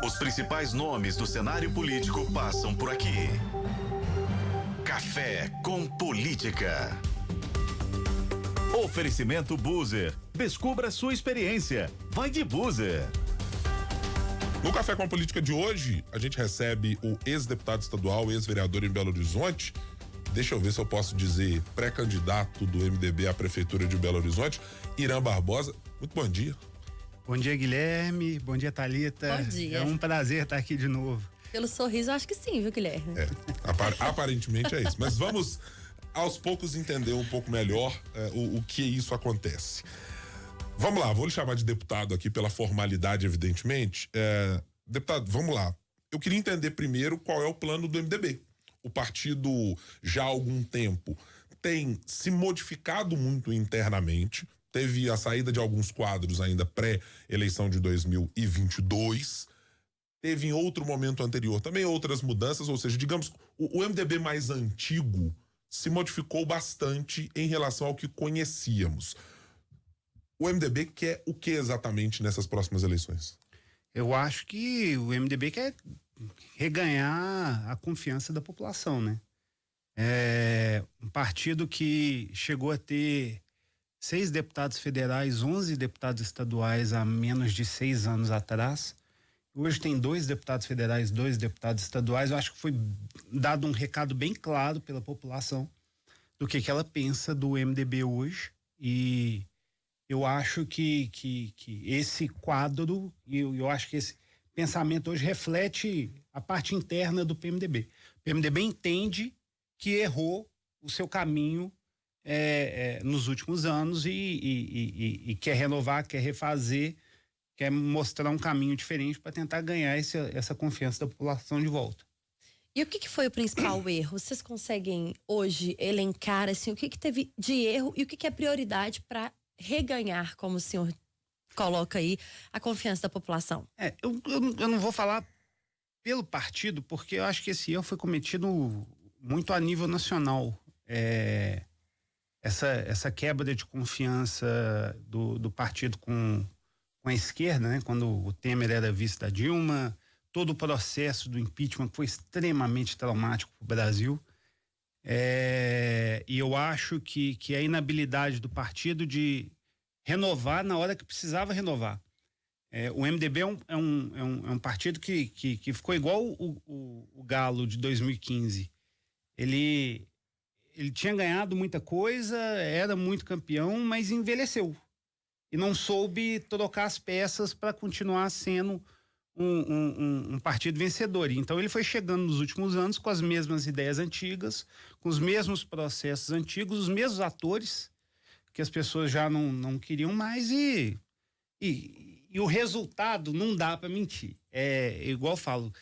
Os principais nomes do cenário político passam por aqui. Café com Política. Oferecimento Buser. Descubra sua experiência. Vai de Buser. No Café com a Política de hoje, a gente recebe o ex-deputado estadual, ex-vereador em Belo Horizonte. Deixa eu ver se eu posso dizer pré-candidato do MDB à Prefeitura de Belo Horizonte, Irã Barbosa. Muito bom dia. Bom dia, Guilherme. Bom dia, Thalita. Bom dia. É um prazer estar aqui de novo. Pelo sorriso, eu acho que sim, viu, Guilherme? Aparentemente é isso. Mas vamos, aos poucos, entender um pouco melhor o que isso acontece. Vamos lá, vou lhe chamar de deputado aqui pela formalidade, evidentemente. Deputado, vamos lá. Eu queria entender primeiro qual é o plano do MDB. O partido, já há algum tempo, tem se modificado muito internamente. Teve a saída de alguns quadros ainda pré-eleição de 2022. Teve em outro momento anterior também outras mudanças, ou seja, digamos, o MDB mais antigo se modificou bastante em relação ao que conhecíamos. O MDB quer o que exatamente nessas próximas eleições? Eu acho que o MDB quer reganhar a confiança da população, né? É um partido que chegou a ter 6 deputados federais, 11 deputados estaduais há menos de 6 anos atrás. Hoje tem 2 deputados federais, 2 deputados estaduais. Eu acho que foi dado um recado bem claro pela população do que ela pensa do MDB hoje. E eu acho que esse quadro, eu acho que esse pensamento hoje reflete a parte interna do PMDB. O PMDB entende que errou o seu caminho nos últimos anos e quer renovar, quer refazer, quer mostrar um caminho diferente para tentar ganhar essa confiança da população de volta. E o que foi o principal erro? Vocês conseguem hoje elencar assim, o que teve de erro e o que é prioridade para reganhar, como o senhor coloca aí, a confiança da população? Eu não vou falar pelo partido, porque eu acho que esse erro foi cometido muito a nível nacional. Essa quebra de confiança do partido com a esquerda, né? Quando o Temer era vice da Dilma, todo o processo do impeachment foi extremamente traumático para o Brasil. E eu acho que a inabilidade do partido de renovar na hora que precisava renovar. O MDB é um partido que ficou igual o Galo de 2015. Ele tinha ganhado muita coisa, era muito campeão, mas envelheceu. E não soube trocar as peças para continuar sendo um partido vencedor. Então ele foi chegando nos últimos anos com as mesmas ideias antigas, com os mesmos processos antigos, os mesmos atores que as pessoas já não queriam mais e o resultado não dá para mentir. Igual eu falo,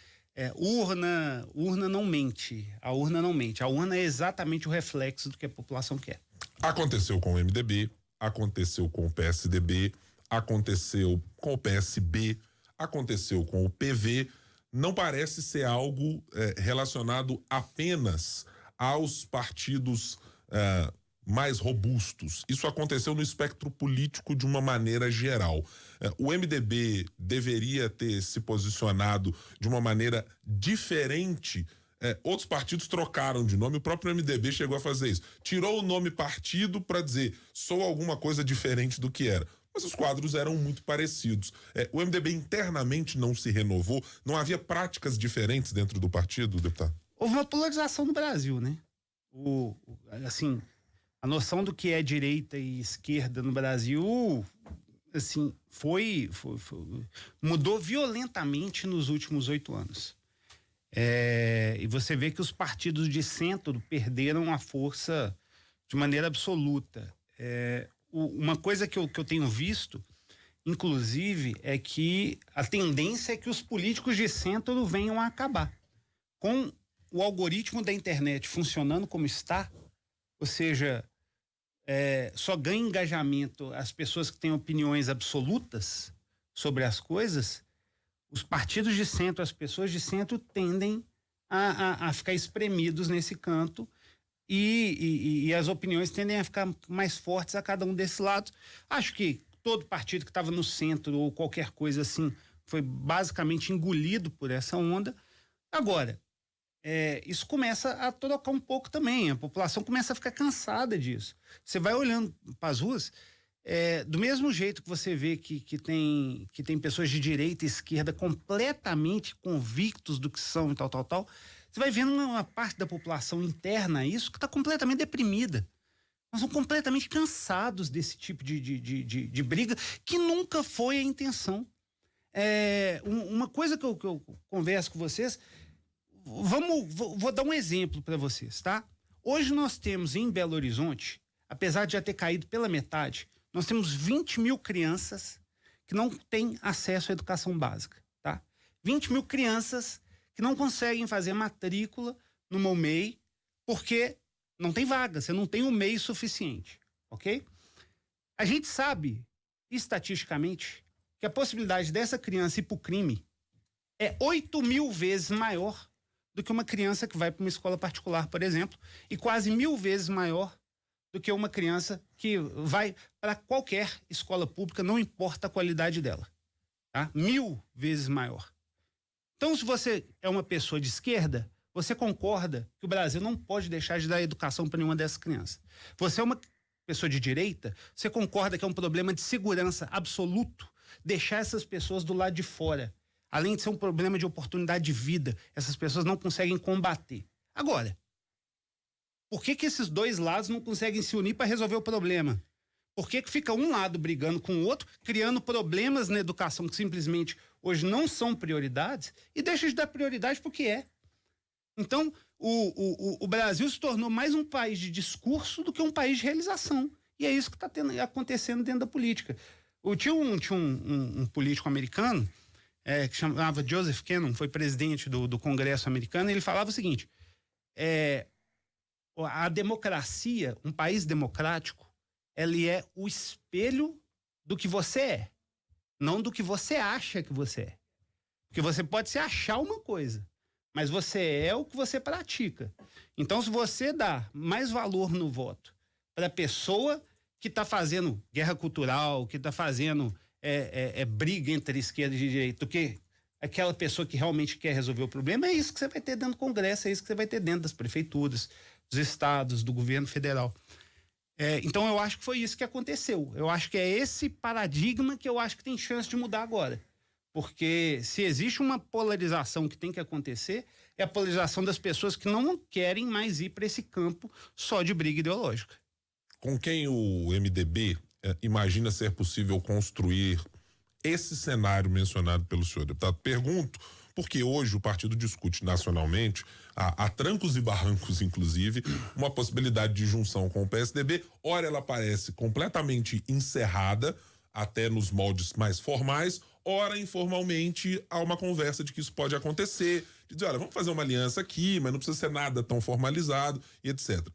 urna não mente, a urna não mente. A urna é exatamente o reflexo do que a população quer. Aconteceu com o MDB, aconteceu com o PSDB, aconteceu com o PSB, aconteceu com o PV. Não parece ser algo relacionado apenas aos partidos mais robustos. Isso aconteceu no espectro político de uma maneira geral. O MDB deveria ter se posicionado de uma maneira diferente. Outros partidos trocaram de nome, o próprio MDB chegou a fazer isso. Tirou o nome partido para dizer, sou alguma coisa diferente do que era. Mas os quadros eram muito parecidos. O MDB internamente não se renovou, não havia práticas diferentes dentro do partido, deputado? Houve uma polarização no Brasil, né? Assim, a noção do que é direita e esquerda no Brasil, assim, mudou violentamente nos últimos 8 anos. E você vê que os partidos de centro perderam a força de maneira absoluta. Uma coisa que eu tenho visto, inclusive, é que a tendência é que os políticos de centro venham a acabar. Com o algoritmo da internet funcionando como está, ou seja, só ganha engajamento as pessoas que têm opiniões absolutas sobre as coisas, os partidos de centro, as pessoas de centro tendem a ficar espremidos nesse canto e as opiniões tendem a ficar mais fortes a cada um desses lados. Acho que todo partido que estava no centro ou qualquer coisa assim foi basicamente engolido por essa onda. Agora, isso começa a trocar um pouco também, a população começa a ficar cansada disso. Você vai olhando para as ruas, do mesmo jeito que você vê que tem pessoas de direita e esquerda completamente convictos do que são e tal, você vai vendo uma parte da população interna isso que está completamente deprimida. Nós somos completamente cansados desse tipo de briga que nunca foi a intenção. Uma coisa que eu converso com vocês, vou dar um exemplo para vocês, tá? Hoje nós temos em Belo Horizonte, apesar de já ter caído pela metade, nós temos 20 mil crianças que não têm acesso à educação básica, tá? 20 mil crianças que não conseguem fazer matrícula no MEI porque não tem vaga, você não tem o MEI suficiente, ok? A gente sabe, estatisticamente, que a possibilidade dessa criança ir para o crime é 8 mil vezes maior do que uma criança que vai para uma escola particular, por exemplo, e quase 1000 vezes maior do que uma criança que vai para qualquer escola pública, não importa a qualidade dela, tá? 1000 vezes maior. Então, se você é uma pessoa de esquerda, você concorda que o Brasil não pode deixar de dar educação para nenhuma dessas crianças. Você é uma pessoa de direita, você concorda que é um problema de segurança absoluto deixar essas pessoas do lado de fora. Além de ser um problema de oportunidade de vida, essas pessoas não conseguem combater. Agora, por que esses dois lados não conseguem se unir para resolver o problema? Por que fica um lado brigando com o outro, criando problemas na educação que simplesmente hoje não são prioridades e deixa de dar prioridade porque é? Então, o Brasil se tornou mais um país de discurso do que um país de realização. E é isso que está acontecendo dentro da política. Tinha um político americano que chamava Joseph Cannon, foi presidente do Congresso americano, e ele falava o seguinte: a democracia, um país democrático, ele é o espelho do que você é, não do que você acha que você é. Porque você pode se achar uma coisa, mas você é o que você pratica. Então, se você dá mais valor no voto para a pessoa que está fazendo guerra cultural, que está fazendo briga entre esquerda e direita, do que aquela pessoa que realmente quer resolver o problema, é isso que você vai ter dentro do Congresso, é isso que você vai ter dentro das prefeituras, dos estados, do governo federal. Então, eu acho que foi isso que aconteceu. Eu acho que é esse paradigma que eu acho que tem chance de mudar agora. Porque se existe uma polarização que tem que acontecer, é a polarização das pessoas que não querem mais ir para esse campo só de briga ideológica. Com quem o MDB imagina ser possível construir esse cenário mencionado pelo senhor deputado? Pergunto porque hoje o partido discute nacionalmente, a trancos e barrancos, inclusive, uma possibilidade de junção com o PSDB. Ora, ela parece completamente encerrada, até nos moldes mais formais, ora, informalmente, há uma conversa de que isso pode acontecer, de dizer, olha, vamos fazer uma aliança aqui, mas não precisa ser nada tão formalizado, e etc.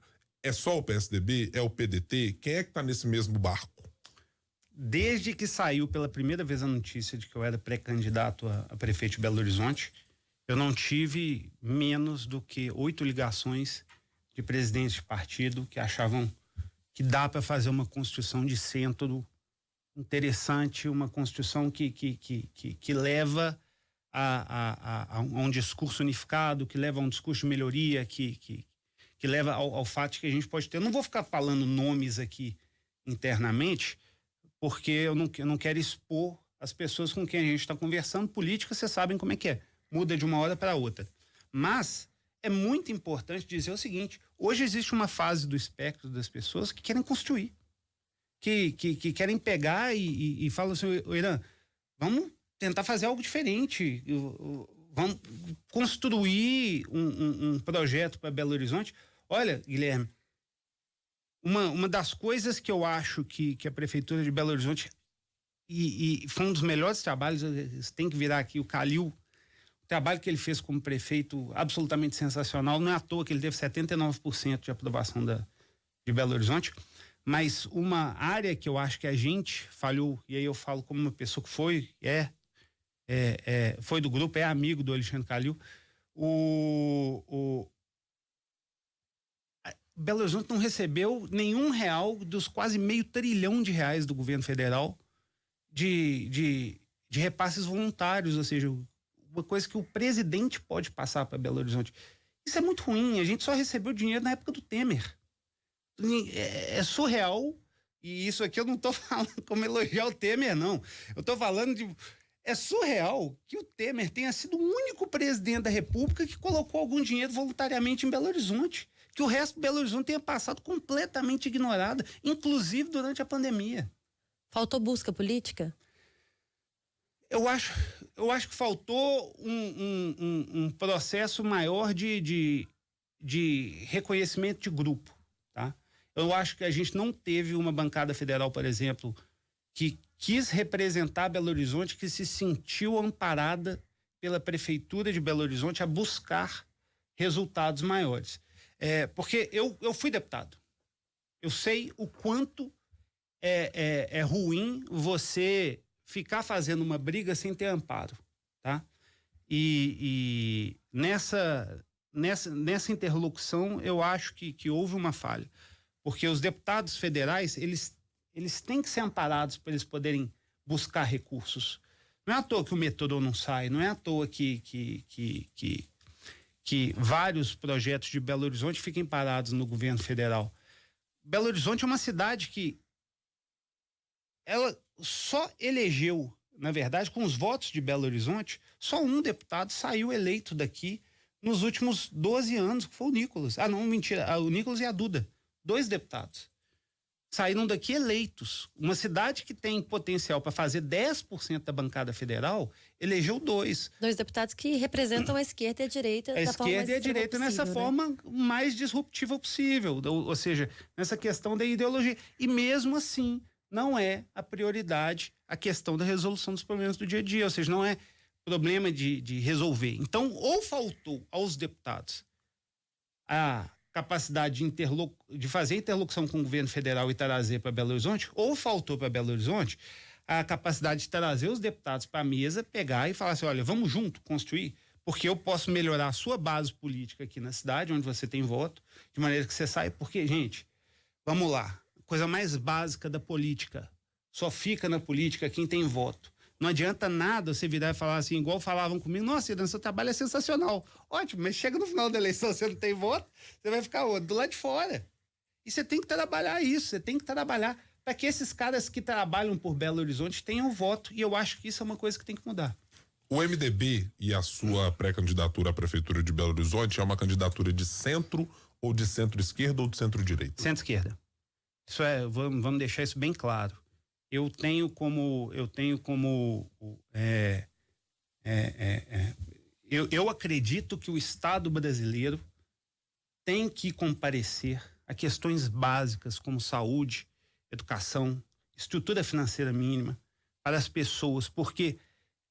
É só o PSDB? É o PDT? Quem é que está nesse mesmo barco? Desde que saiu pela primeira vez a notícia de que eu era pré-candidato a prefeito de Belo Horizonte, eu não tive menos do que 8 ligações de presidentes de partido que achavam que dá para fazer uma constituição de centro interessante, uma constituição que leva a um discurso unificado, que leva a um discurso de melhoria, que leva ao fato de que a gente pode ter... Eu não vou ficar falando nomes aqui internamente, porque eu não quero expor as pessoas com quem a gente está conversando. Política, vocês sabem como é que é. Muda de uma hora para outra. Mas é muito importante dizer o seguinte: hoje existe uma fase do espectro das pessoas que querem construir. Que querem pegar e falam assim, Irã, vamos tentar fazer algo diferente. Vamos construir um projeto para Belo Horizonte. Olha, Guilherme, uma das coisas que eu acho que a Prefeitura de Belo Horizonte, e foi um dos melhores trabalhos, tem que virar aqui o Calil, o trabalho que ele fez como prefeito, absolutamente sensacional. Não é à toa que ele teve 79% de aprovação de Belo Horizonte, mas uma área que eu acho que a gente falhou, e aí eu falo como uma pessoa que foi do grupo, é amigo do Alexandre Calil, Belo Horizonte não recebeu nenhum real dos quase R$500 bilhão do governo federal de de repasses voluntários, ou seja, uma coisa que o presidente pode passar para Belo Horizonte. Isso é muito ruim, a gente só recebeu dinheiro na época do Temer. É surreal, e isso aqui eu não estou falando como elogiar o Temer, não. Eu estou falando de... É surreal que o Temer tenha sido o único presidente da República que colocou algum dinheiro voluntariamente em Belo Horizonte. Que o resto de Belo Horizonte tenha passado completamente ignorado, inclusive durante a pandemia. Faltou busca política? Eu acho que faltou um processo maior de reconhecimento de grupo, tá? Eu acho que a gente não teve uma bancada federal, por exemplo, que quis representar Belo Horizonte, que se sentiu amparada pela Prefeitura de Belo Horizonte a buscar resultados maiores. Porque eu fui deputado. Eu sei o quanto é ruim você ficar fazendo uma briga sem ter amparo, tá? E nessa interlocução eu acho que houve uma falha, porque os deputados federais eles têm que ser amparados para eles poderem buscar recursos. Não é à toa que o metrô não sai, não é à toa que vários projetos de Belo Horizonte fiquem parados no governo federal. Belo Horizonte é uma cidade que ela só elegeu, na verdade, com os votos de Belo Horizonte, só um deputado saiu eleito daqui nos últimos 12 anos, que foi o Nicolas. Ah, não, mentira, o Nicolas e a Duda. 2 deputados saíram daqui eleitos. Uma cidade que tem potencial para fazer 10% da bancada federal, elegeu 2. 2 deputados que representam a esquerda e a direita. A esquerda e a direita nessa forma mais disruptiva possível. Ou seja, nessa questão da ideologia. E mesmo assim, não é a prioridade a questão da resolução dos problemas do dia a dia. Ou seja, não é problema de resolver. Então, ou faltou aos deputados a capacidade de fazer interlocução com o governo federal e trazer para Belo Horizonte, ou faltou para Belo Horizonte a capacidade de trazer os deputados para a mesa, pegar e falar assim, olha, vamos junto construir, porque eu posso melhorar a sua base política aqui na cidade, onde você tem voto, de maneira que você saia, porque, gente, vamos lá, coisa mais básica da política, só fica na política quem tem voto. Não adianta nada você virar e falar assim, igual falavam comigo, nossa, Irã, seu trabalho é sensacional. Ótimo, mas chega no final da eleição, você não tem voto, você vai ficar do lado de fora. E você tem que trabalhar isso, você tem que trabalhar para que esses caras que trabalham por Belo Horizonte tenham voto. E eu acho que isso é uma coisa que tem que mudar. O MDB e a sua pré-candidatura à Prefeitura de Belo Horizonte é uma candidatura de centro ou de centro-esquerda ou de centro-direita? Centro-esquerda. Isso vamos deixar isso bem claro. Eu tenho como eu acredito que o Estado brasileiro tem que comparecer a questões básicas como saúde, educação, estrutura financeira mínima para as pessoas, porque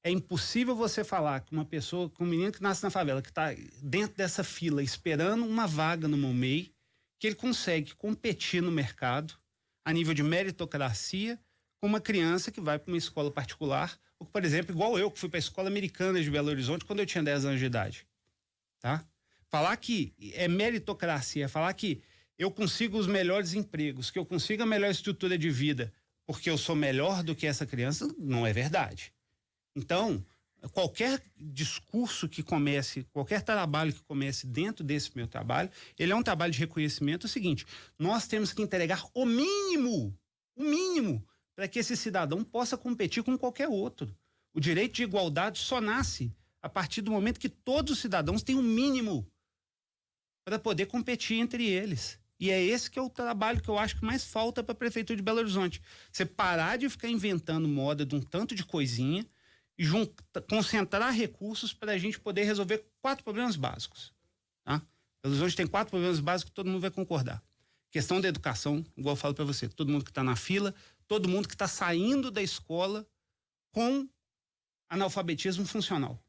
é impossível você falar que uma pessoa, que um menino que nasce na favela, que está dentro dessa fila esperando uma vaga no MEI, que ele consegue competir no mercado a nível de meritocracia com uma criança que vai para uma escola particular, ou, por exemplo, igual eu, que fui para a escola americana de Belo Horizonte quando eu tinha 10 anos de idade. Tá? Falar que é meritocracia, falar que eu consigo os melhores empregos, que eu consigo a melhor estrutura de vida, porque eu sou melhor do que essa criança, não é verdade. Então, qualquer discurso que comece, qualquer trabalho que comece dentro desse meu trabalho, ele é um trabalho de reconhecimento. É o seguinte, nós temos que entregar o mínimo, para que esse cidadão possa competir com qualquer outro. O direito de igualdade só nasce a partir do momento que todos os cidadãos têm um mínimo para poder competir entre eles. E é esse que é o trabalho que eu acho que mais falta para a Prefeitura de Belo Horizonte. Você parar de ficar inventando moda de um tanto de coisinha e concentrar recursos para a gente poder resolver 4 problemas básicos. Tá? Belo Horizonte tem 4 problemas básicos que todo mundo vai concordar. Questão da educação, igual eu falo para você, todo mundo que está na fila, todo mundo que está saindo da escola com analfabetismo funcional.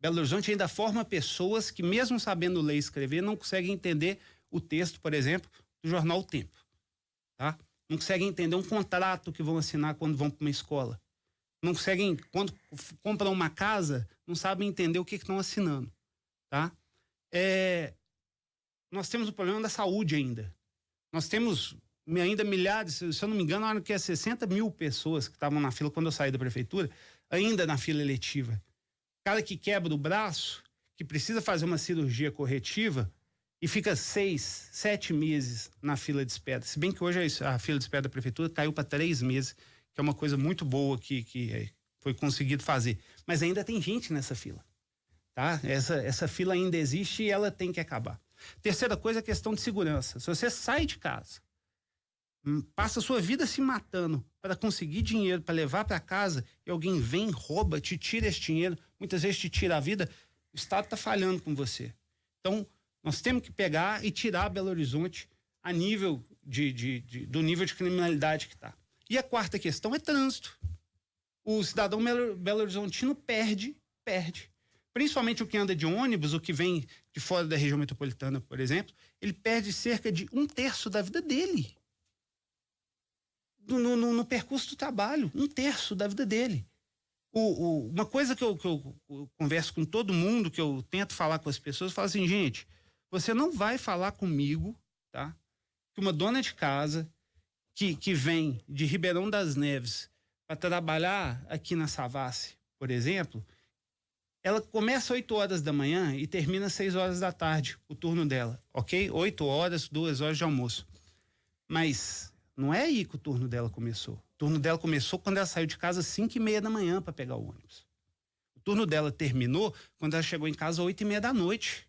Belo Horizonte ainda forma pessoas que, mesmo sabendo ler e escrever, não conseguem entender o texto, por exemplo, do jornal O Tempo. Tá? Não conseguem entender um contrato que vão assinar quando vão para uma escola. Não conseguem, quando compram uma casa, não sabem entender o que estão assinando. Tá? Nós temos o problema da saúde ainda. Nós temos ainda milhares, se eu não me engano, que é 60 mil pessoas que estavam na fila quando eu saí da prefeitura. ainda na fila eletiva. Cara que quebra o braço, que precisa fazer uma cirurgia corretiva e fica 6, 7 meses na fila de espera. Se bem que hoje a fila de espera da prefeitura caiu para 3 meses, que é uma coisa muito boa que foi conseguido fazer. Mas ainda tem gente nessa fila. Tá? Essa fila ainda existe e ela tem que acabar. Terceira coisa é a questão de segurança. Se você sai de casa, passa a sua vida se matando para conseguir dinheiro, para levar para casa, e alguém vem, rouba, te tira esse dinheiro, muitas vezes te tira a vida, o Estado está falhando com você. Então, nós temos que pegar e tirar Belo Horizonte a nível do nível de criminalidade que está. E a quarta questão é trânsito. O cidadão Belo Horizontino perde. Principalmente o que anda de ônibus, o que vem de fora da região metropolitana, por exemplo, ele perde cerca de 1/3 da vida dele. No percurso do trabalho, 1/3 da vida dele. Uma coisa que eu converso com todo mundo, que eu tento falar com as pessoas, eu falo assim, gente, você não vai falar comigo, tá? Que uma dona de casa que vem de Ribeirão das Neves para trabalhar aqui na Savassi, por exemplo, ela começa 8 horas da manhã e termina 6 horas da tarde, o turno dela, ok? 8 horas, 2 horas de almoço. Mas não é aí que o turno dela começou. O turno dela começou quando ela saiu de casa às 5:30 da manhã para pegar o ônibus. O turno dela terminou quando ela chegou em casa às 8:30 da noite.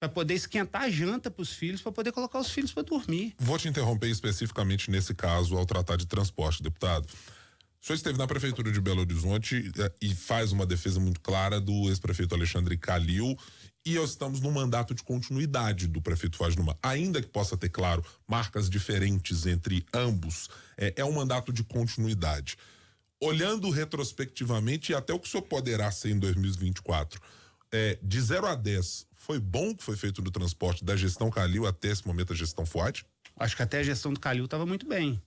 Para poder esquentar a janta para os filhos, para poder colocar os filhos para dormir. Vou te interromper especificamente nesse caso ao tratar de transporte, deputado. O senhor esteve na Prefeitura de Belo Horizonte e faz uma defesa muito clara do ex-prefeito Alexandre Calil, e nós estamos num mandato de continuidade do prefeito Wagner Mann. Ainda que possa ter, claro, marcas diferentes entre ambos, é um mandato de continuidade. Olhando retrospectivamente, e até o que o senhor poderá ser em 2024, de 0 a 10, foi bom o que foi feito no transporte da gestão Calil até esse momento a gestão Fuad? Acho que até a gestão do Calil estava muito bem.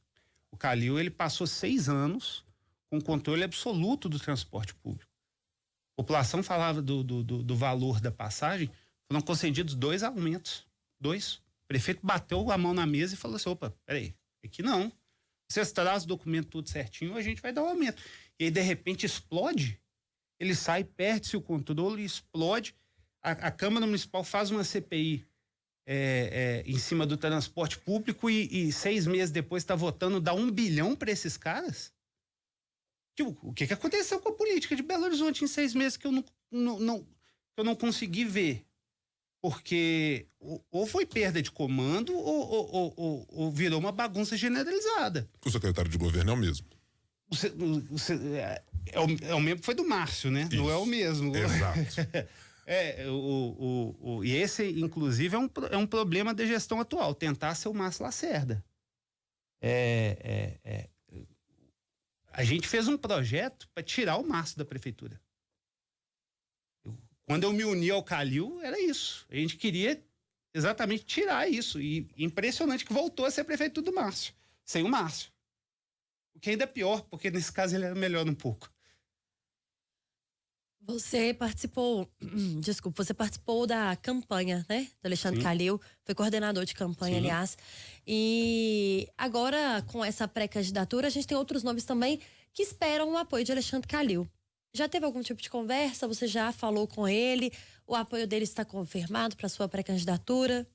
O Calil, ele passou 6 anos com controle absoluto do transporte público. A população falava do valor da passagem, foram concedidos 2 aumentos. 2. O prefeito bateu a mão na mesa e falou assim, opa, peraí, aqui não. Vocês trazem o documento tudo certinho, a gente vai dar um aumento. E aí, de repente, explode. Ele sai, perde-se o controle, explode. A Câmara Municipal faz uma CPI em cima do transporte público e 6 meses depois está votando dar 1 bilhão para esses caras? Tipo, o que aconteceu com a política de Belo Horizonte em 6 meses que eu não consegui ver? Porque ou foi perda de comando ou virou uma bagunça generalizada. O secretário de governo é o mesmo. É o mesmo que foi do Márcio, né? Isso. Não é o mesmo. Exato. E esse, inclusive, é um problema da gestão atual, tentar ser o Márcio Lacerda. A gente fez um projeto para tirar o Márcio da prefeitura. Quando eu me uni ao Calil, era isso. A gente queria exatamente tirar isso. E impressionante que voltou a ser prefeito do Márcio, sem o Márcio. O que ainda é pior, porque nesse caso ele era melhor um pouco. Você participou da campanha, né? Do Alexandre Calil, foi coordenador de campanha, aliás. E agora, com essa pré-candidatura, a gente tem outros nomes também que esperam o apoio de Alexandre Calil. Já teve algum tipo de conversa? Você já falou com ele? O apoio dele está confirmado para sua pré-candidatura?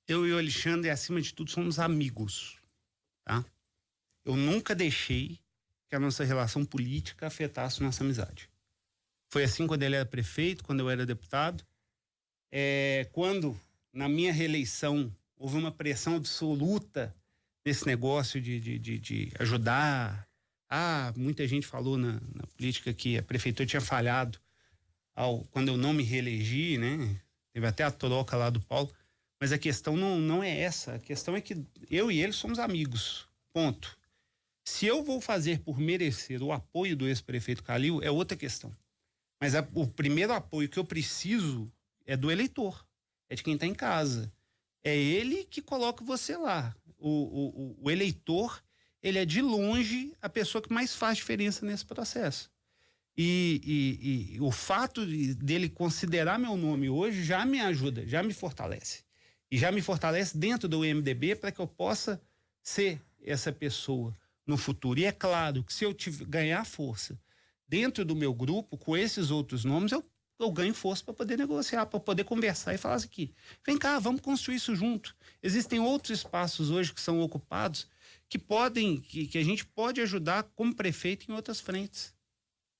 Eu e o Alexandre, acima de tudo, somos amigos, tá? Eu nunca deixei que a nossa relação política afetasse nossa amizade. Foi assim quando ele era prefeito, quando eu era deputado. Quando, na minha reeleição, houve uma pressão absoluta nesse negócio de ajudar. Muita gente falou na política que a prefeitura tinha falhado quando eu não me reelegi, né? Teve até a troca lá do Paulo. Mas a questão não é essa. A questão é que eu e ele somos amigos. Ponto. Se eu vou fazer por merecer o apoio do ex-prefeito Calil, é outra questão. Mas o primeiro apoio que eu preciso é do eleitor, é de quem está em casa. É ele que coloca você lá. O eleitor, ele é de longe a pessoa que mais faz diferença nesse processo. E o fato dele considerar meu nome hoje já me ajuda, já me fortalece. E já me fortalece dentro do MDB para que eu possa ser essa pessoa no futuro. E é claro que se eu ganhar força, dentro do meu grupo, com esses outros nomes, eu ganho força para poder negociar, para poder conversar e falar assim aqui, vem cá, vamos construir isso junto. Existem outros espaços hoje que são ocupados que a gente pode ajudar como prefeito em outras frentes.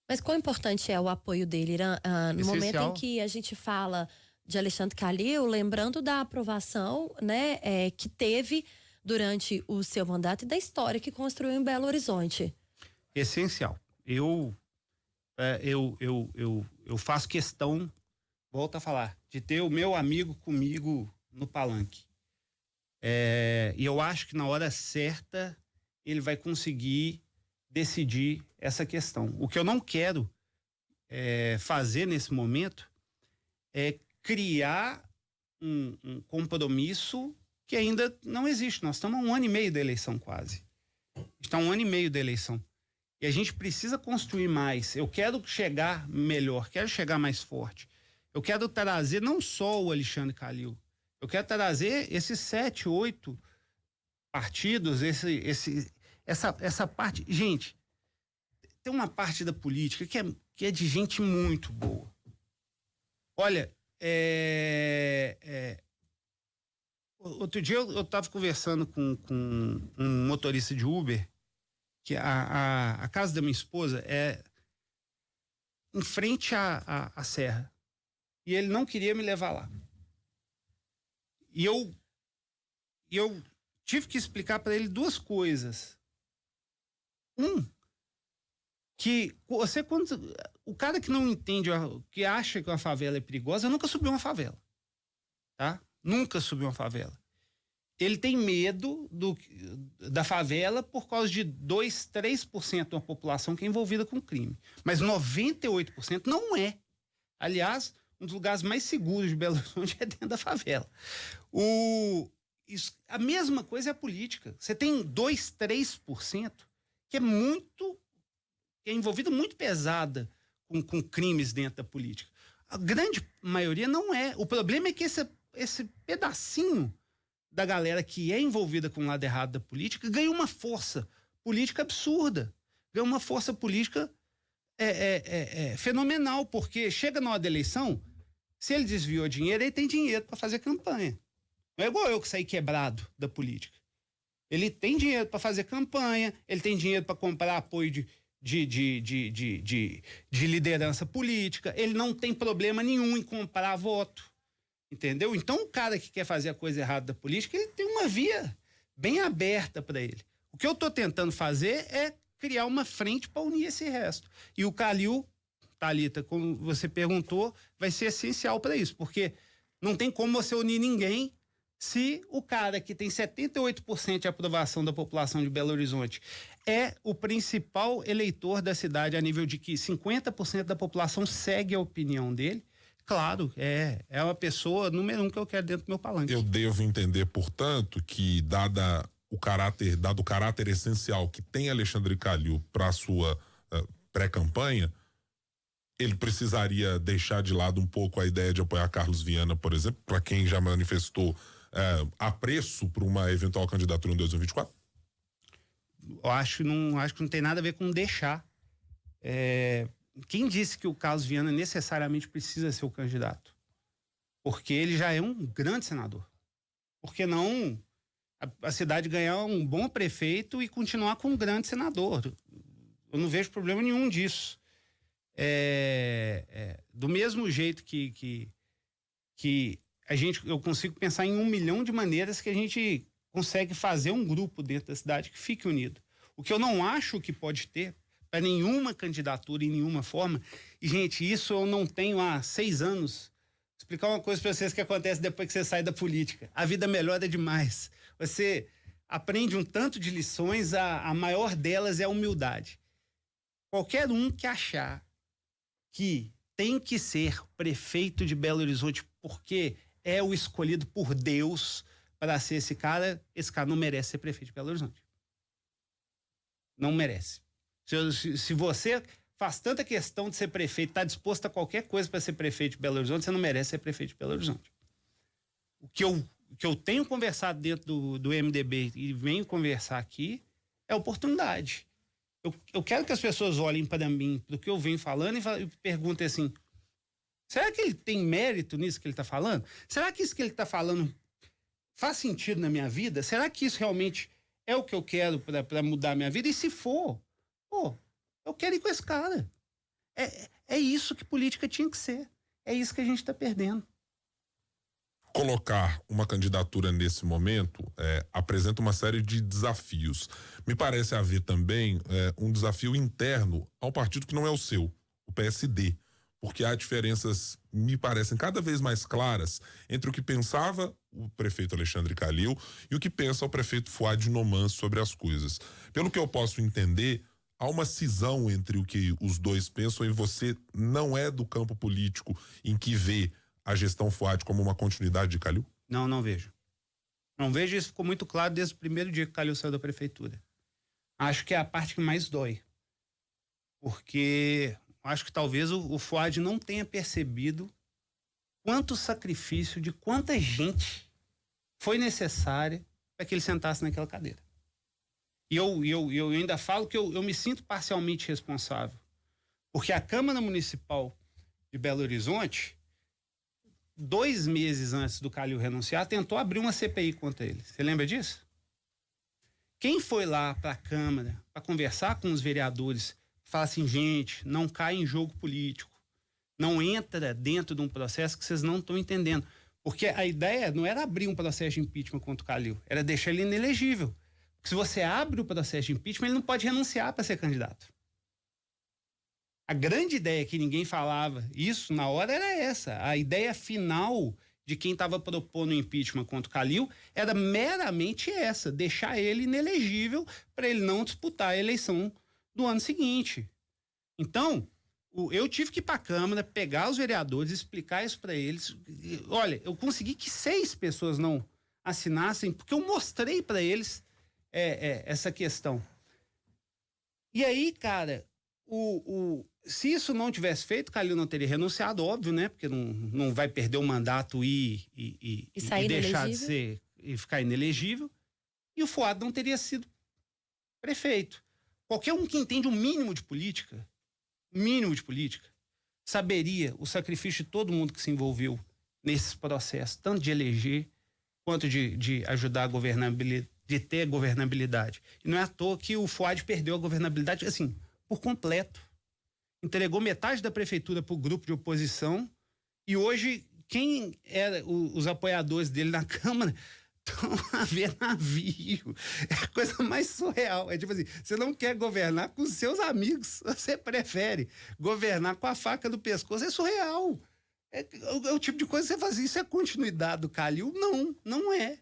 Mas quão importante é o apoio dele, Irã? No momento em Essencial. que a gente fala de Alexandre Calil, lembrando da aprovação, né, que teve durante o seu mandato e da história que construiu em Belo Horizonte. Essencial. Eu faço questão, volto a falar, de ter o meu amigo comigo no palanque. E eu acho que na hora certa ele vai conseguir decidir essa questão. O que eu não quero fazer nesse momento é criar um compromisso que ainda não existe. Nós estamos há 1 ano e meio da eleição quase. Está 1 ano e meio da eleição. E a gente precisa construir mais. Eu quero chegar melhor, quero chegar mais forte. Eu quero trazer não só o Alexandre Calil, eu quero trazer esses 7, 8 partidos, essa parte. Gente, tem uma parte da política que é de gente muito boa. Olha, outro dia eu estava conversando com um motorista de Uber, que a casa da minha esposa é em frente à serra. E ele não queria me levar lá. E eu tive que explicar para ele 2 coisas. Que o cara que não entende, que acha que uma favela é perigosa, nunca subiu uma favela. Tá? Nunca subiu uma favela. Ele tem medo da favela por causa de 2, 3% da população que é envolvida com crime. Mas 98% não é. Aliás, um dos lugares mais seguros de Belo Horizonte é dentro da favela. A mesma coisa é a política. Você tem 2, 3% que é envolvida muito pesada com crimes dentro da política. A grande maioria não é. O problema é que esse pedacinho da galera que é envolvida com o lado errado da política ganha uma força política absurda. Ganha uma força política fenomenal, porque chega na hora da eleição, se ele desviou dinheiro, ele tem dinheiro para fazer campanha. Não é igual eu que saí quebrado da política. Ele tem dinheiro para fazer campanha, ele tem dinheiro para comprar apoio de liderança política, ele não tem problema nenhum em comprar voto. Entendeu? Então, o cara que quer fazer a coisa errada da política, ele tem uma via bem aberta para ele. O que eu estou tentando fazer é criar uma frente para unir esse resto. E o Calil, Thalita, como você perguntou, vai ser essencial para isso, porque não tem como você unir ninguém se o cara que tem 78% de aprovação da população de Belo Horizonte é o principal eleitor da cidade, a nível de que 50% da população segue a opinião dele. Claro, é uma pessoa número 1 que eu quero dentro do meu palanque. Eu devo entender, portanto, que dado o caráter essencial que tem Alexandre Calil para a sua pré-campanha, ele precisaria deixar de lado um pouco a ideia de apoiar Carlos Viana, por exemplo, para quem já manifestou apreço por uma eventual candidatura em 2024? Eu acho que não tem nada a ver com deixar. Quem disse que o Carlos Viana necessariamente precisa ser o candidato? Porque ele já é um grande senador. Por que não a cidade ganhar um bom prefeito e continuar com um grande senador? Eu não vejo problema nenhum disso. Do mesmo jeito que eu consigo pensar em 1 milhão de maneiras que a gente consegue fazer um grupo dentro da cidade que fique unido. O que eu não acho que pode ter para nenhuma candidatura, em nenhuma forma. E, gente, isso eu não tenho há 6 anos. Vou explicar uma coisa para vocês que acontece depois que você sai da política. A vida melhora demais. Você aprende um tanto de lições, a maior delas é a humildade. Qualquer um que achar que tem que ser prefeito de Belo Horizonte porque é o escolhido por Deus para ser esse cara não merece ser prefeito de Belo Horizonte. Não merece. Se você faz tanta questão de ser prefeito, está disposto a qualquer coisa para ser prefeito de Belo Horizonte, você não merece ser prefeito de Belo Horizonte. O que eu tenho conversado dentro do MDB e venho conversar aqui é oportunidade. Eu quero que as pessoas olhem para mim, do que eu venho falando, e perguntem assim: será que ele tem mérito nisso que ele está falando? Será que isso que ele está falando faz sentido na minha vida? Será que isso realmente é o que eu quero para mudar a minha vida? E se for, pô, eu quero ir com esse cara. É isso que política tinha que ser. É isso que a gente está perdendo. Colocar uma candidatura nesse momento apresenta uma série de desafios. Me parece haver também um desafio interno ao partido que não é o seu, o PSD, porque há diferenças, me parecem cada vez mais claras entre o que pensava o prefeito Alexandre Calil e o que pensa o prefeito Fuad Noman sobre as coisas. Pelo que eu posso entender, há uma cisão entre o que os dois pensam, e você não é do campo político em que vê a gestão Fuad como uma continuidade de Calil? Não vejo. Não vejo, isso ficou muito claro desde o primeiro dia que Calil saiu da prefeitura. Acho que é a parte que mais dói. Porque acho que talvez o Fuad não tenha percebido quanto sacrifício de quanta gente foi necessária para que ele sentasse naquela cadeira. E eu ainda falo que eu me sinto parcialmente responsável. Porque a Câmara Municipal de Belo Horizonte, 2 meses antes do Calil renunciar, tentou abrir uma CPI contra ele. Você lembra disso? Quem foi lá para a Câmara para conversar com os vereadores, falar assim: gente, não cai em jogo político, não entra dentro de um processo que vocês não estão entendendo. Porque a ideia não era abrir um processo de impeachment contra o Calil, era deixar ele inelegível. Porque se você abre o processo de impeachment, ele não pode renunciar para ser candidato. A grande ideia que ninguém falava isso na hora era essa. A ideia final de quem estava propondo o impeachment contra o Calil era meramente essa: deixar ele inelegível para ele não disputar a eleição do ano seguinte. Então, eu tive que ir para a Câmara, pegar os vereadores, explicar isso para eles. Olha, eu consegui que 6 pessoas não assinassem, porque eu mostrei para eles essa questão. E aí, cara, se isso não tivesse feito, Calil não teria renunciado, óbvio, né? Porque não vai perder o mandato e deixar de ser, e ficar inelegível. E o Fuad não teria sido prefeito. Qualquer um que entende o mínimo de política, saberia o sacrifício de todo mundo que se envolveu nesses processos, tanto de eleger quanto de ajudar a governabilidade, de ter governabilidade. E não é à toa que o Fuad perdeu a governabilidade, assim, por completo. Entregou metade da prefeitura para o grupo de oposição, e hoje quem era os apoiadores dele na Câmara estão a ver navio. É a coisa mais surreal. É tipo assim: você não quer governar com seus amigos, você prefere governar com a faca no pescoço. É surreal. É o tipo de coisa que você faz. Isso é continuidade do Calil? Não é.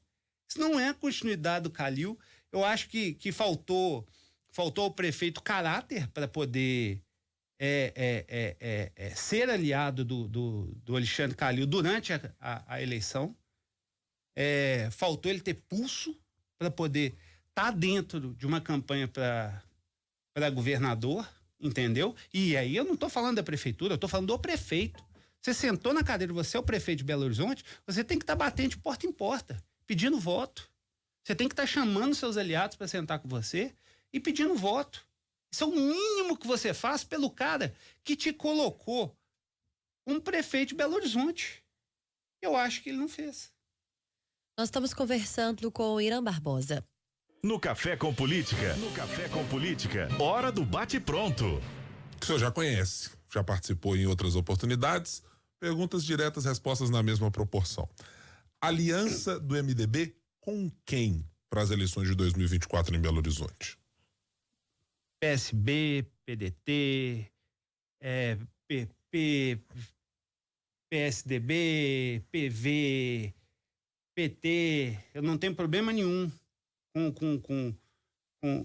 Isso não é a continuidade do Calil. Eu acho que faltou ao prefeito caráter para poder ser aliado do Alexandre Calil durante a eleição. Faltou ele ter pulso para poder estar dentro de uma campanha para governador, entendeu? E aí eu não estou falando da prefeitura, eu estou falando do prefeito. Você sentou na cadeira, você é o prefeito de Belo Horizonte, você tem que estar batendo de porta em porta, pedindo voto. Você tem que estar chamando seus aliados para sentar com você e pedindo voto. Isso é o mínimo que você faz pelo cara que te colocou como prefeito de Belo Horizonte. Eu acho que ele não fez. Nós estamos conversando com o Irã Barbosa. No Café com Política. Hora do bate-pronto. Que o senhor já conhece, já participou em outras oportunidades. Perguntas diretas, respostas na mesma proporção. Aliança do MDB com quem para as eleições de 2024 em Belo Horizonte? PSB, PDT, PP, PSDB, PV, PT. Eu não tenho problema nenhum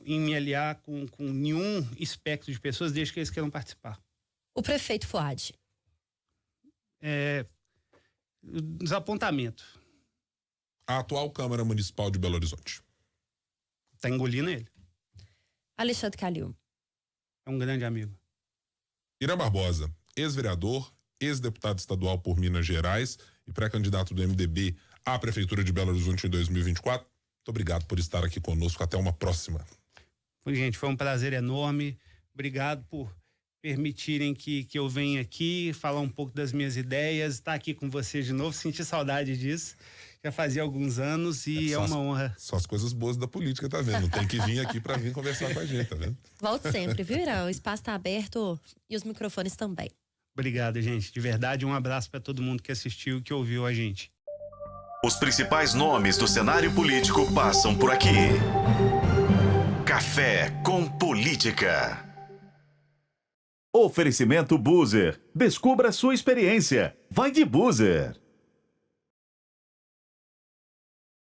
em me aliar com nenhum espectro de pessoas, desde que eles queiram participar. O prefeito Fuad. Desapontamento. A atual Câmara Municipal de Belo Horizonte. Tá engolindo ele. Alexandre Calil. É um grande amigo. Irã Barbosa, ex-vereador, ex-deputado estadual por Minas Gerais e pré-candidato do MDB à Prefeitura de Belo Horizonte em 2024. Muito obrigado por estar aqui conosco. Até uma próxima. Gente, foi um prazer enorme. Obrigado por permitirem que eu venha aqui falar um pouco das minhas ideias, estar aqui com vocês de novo, senti saudade disso. Já fazia alguns anos e é uma honra. Só as coisas boas da política, tá vendo? Tem que vir aqui para vir conversar com a gente, tá vendo? Volte sempre, viu, Irã? O espaço tá aberto e os microfones também. Obrigado, gente. De verdade, um abraço para todo mundo que assistiu e que ouviu a gente. Os principais nomes do cenário político passam por aqui. Café com Política. Oferecimento Boozer. Descubra sua experiência. Vai de Boozer.